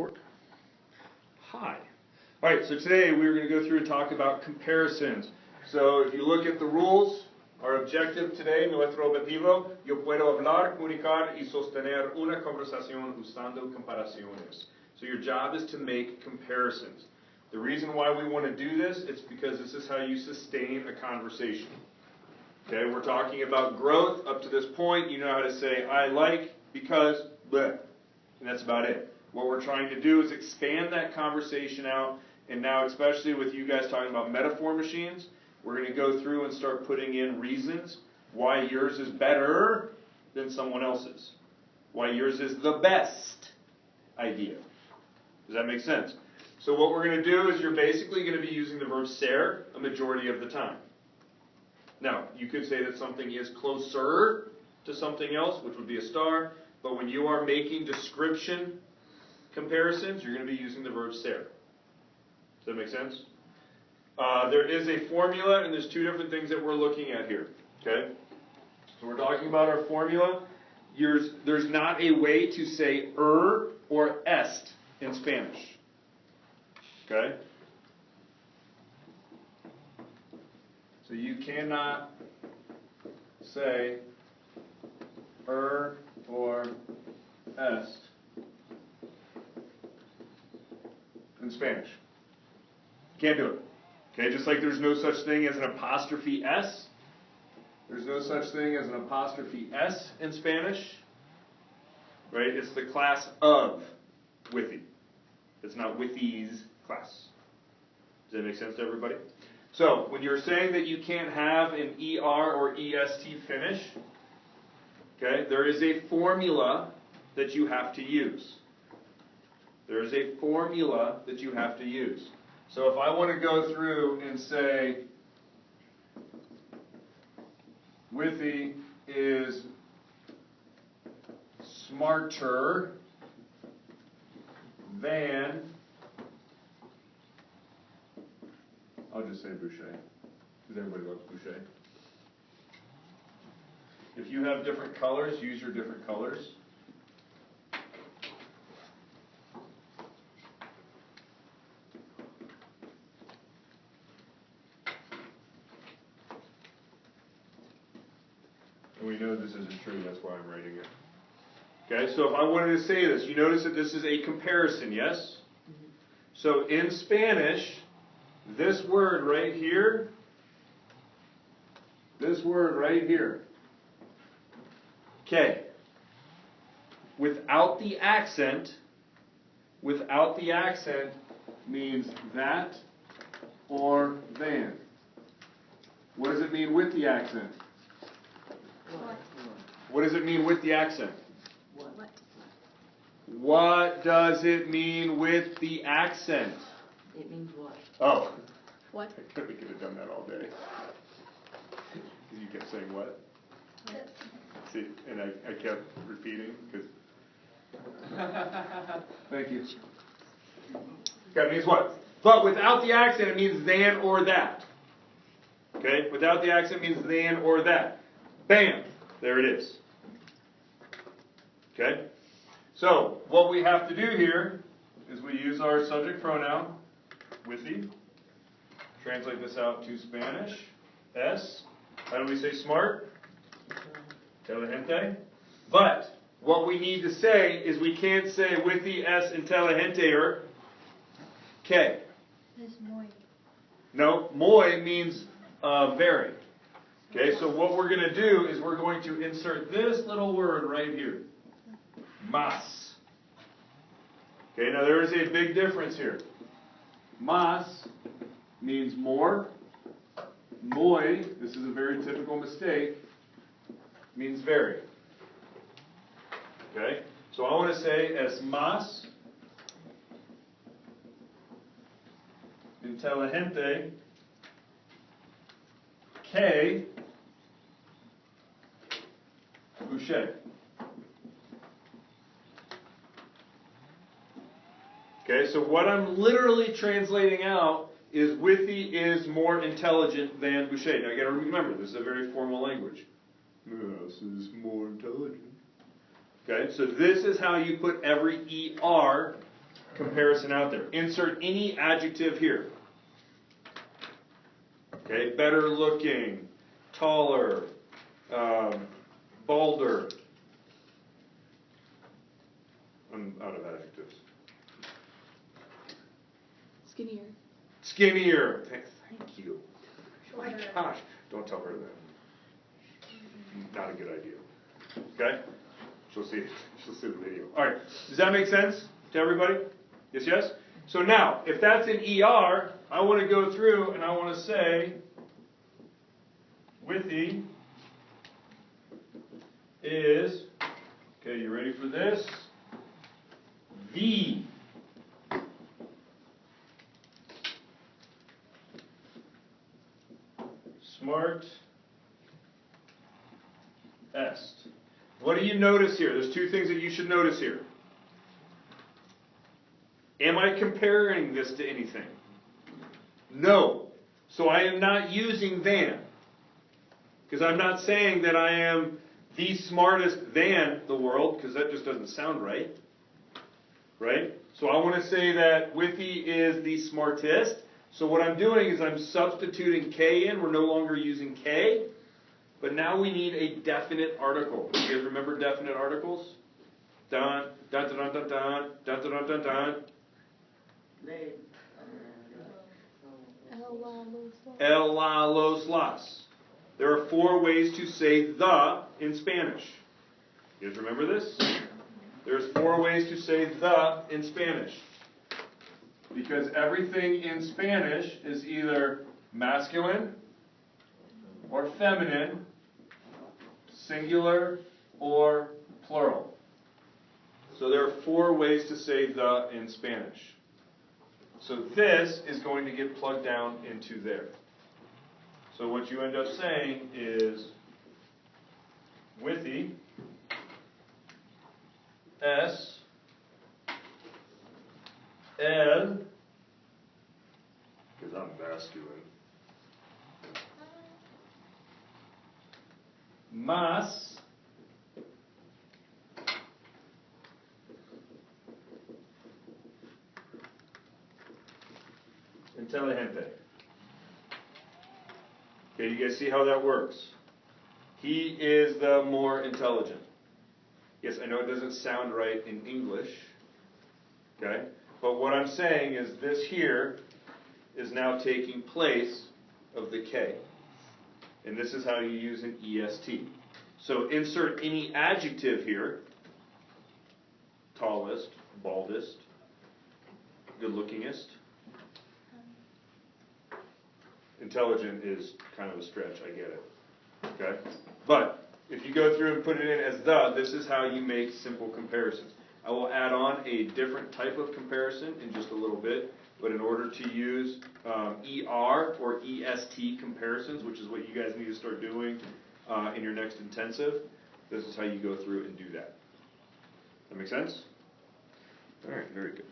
Hi. Alright, so today we're going to go through and talk about comparisons. So if you look at the rules, our objective today, nuestro objetivo, yo puedo hablar, comunicar y sostener una conversación usando comparaciones. So your job is to make comparisons. The reason why we want to do this is because this is how you sustain a conversation. Okay, we're talking about growth. Up to this point, you know how to say, I like, because, bleh. And that's about it. What we're trying to do is expand that conversation out, and now especially with you guys talking about metaphor machines, we're going to go through and start putting in reasons why yours is better than someone else's. Why yours is the best idea. Does that make sense? So what we're going to do is you're basically going to be using the verb ser a majority of the time. Now, you could say that something is closer to something else, which would be a star, but when you are making description comparisons, you're going to be using the verb ser. Does that make sense? There is a formula, and there's two different things that we're looking at here. Okay? So we're talking about our formula. There's not a way to say or est in Spanish. Okay? So you cannot say or est in Spanish. Can't do it. Okay, just like there's no such thing as an apostrophe S. There's no such thing as an apostrophe S in Spanish. Right? It's the class of withy. It's not withy's class. Does that make sense to everybody? So, when you're saying that you can't have an ER or EST finish, okay, there is a formula that you have to use. There is a formula that you have to use. So if I want to go through and say, withy is smarter than, I'll just say Boucher, because everybody loves Boucher. If you have different colors, use your different colors. And we know this isn't true, that's why I'm writing it. Okay, so if I wanted to say this, you notice that this is a comparison, yes? So in Spanish, this word right here, okay, without the accent means that or than. What does it mean with the accent? What does it mean with the accent? What does it mean with the accent? It means what? Oh. What? We could have done that all day. You kept saying what? What? See, and I kept repeating because. Thank you. Okay, it means what? But without the accent, it means than or that. Okay? Without the accent, it means than or that. Bam! There it is. Okay? So, what we have to do here is we use our subject pronoun, withy. Translate this out to Spanish. S. How do we say smart? Inteligente. But what we need to say is we can't say withy, S, inteligente, or K. It's muy. No, muy means very. Okay, so what we're going to do is we're going to insert this little word right here. Más. Okay, now there is a big difference here. Más means more. Muy, this is a very typical mistake, means very. Okay, so I want to say es más inteligente que Boucher. Okay, so what I'm literally translating out is withy is more intelligent than Boucher. Now you got to remember, this is a very formal language. Yes, is more intelligent. Okay, so this is how you put every ER comparison out there. Insert any adjective here. Okay, better looking, taller, balder. I'm out of adjectives. Skinnier. Skinnier. Thank you. My gosh. Don't tell her that. Not a good idea. Okay? She'll see the video. Alright. Does that make sense to everybody? Yes, yes? So now, if that's an ER, I want to go through and I want to say, withy is, okay, you ready for this? The smartest. What do you notice here? There's two things that you should notice here. Am I comparing this to anything? No. So I am not using than. Because I'm not saying that I am the smartest than the world, because that just doesn't sound right. Right? So I want to say that withy is the smartest. So what I'm doing is I'm substituting K in. We're no longer using K. But now we need a definite article. You guys remember definite articles? Dun, dun, dun, dun, dun, dun, dun, dun, dun, dun, dun. El la los las. There are 4 ways to say the in Spanish. You guys remember this? There's 4 ways to say the in Spanish. Because everything in Spanish is either masculine or feminine, singular or plural. So there are 4 ways to say the in Spanish. So this is going to get plugged down into there. So what you end up saying is withy es el, because I'm masculine, más inteligente. Okay, you guys see how that works? He is the more intelligent. Yes, I know it doesn't sound right in English. Okay? But what I'm saying is this here is now taking place of the K. And this is how you use an EST. So insert any adjective here. Tallest, baldest, good-lookingest. Intelligent is kind of a stretch, I get it. Okay? But if you go through and put it in as the, this is how you make simple comparisons. I will add on a different type of comparison in just a little bit, but in order to use ER or EST comparisons, which is what you guys need to start doing in your next intensive, this is how you go through and do that. That make sense? All right, very good.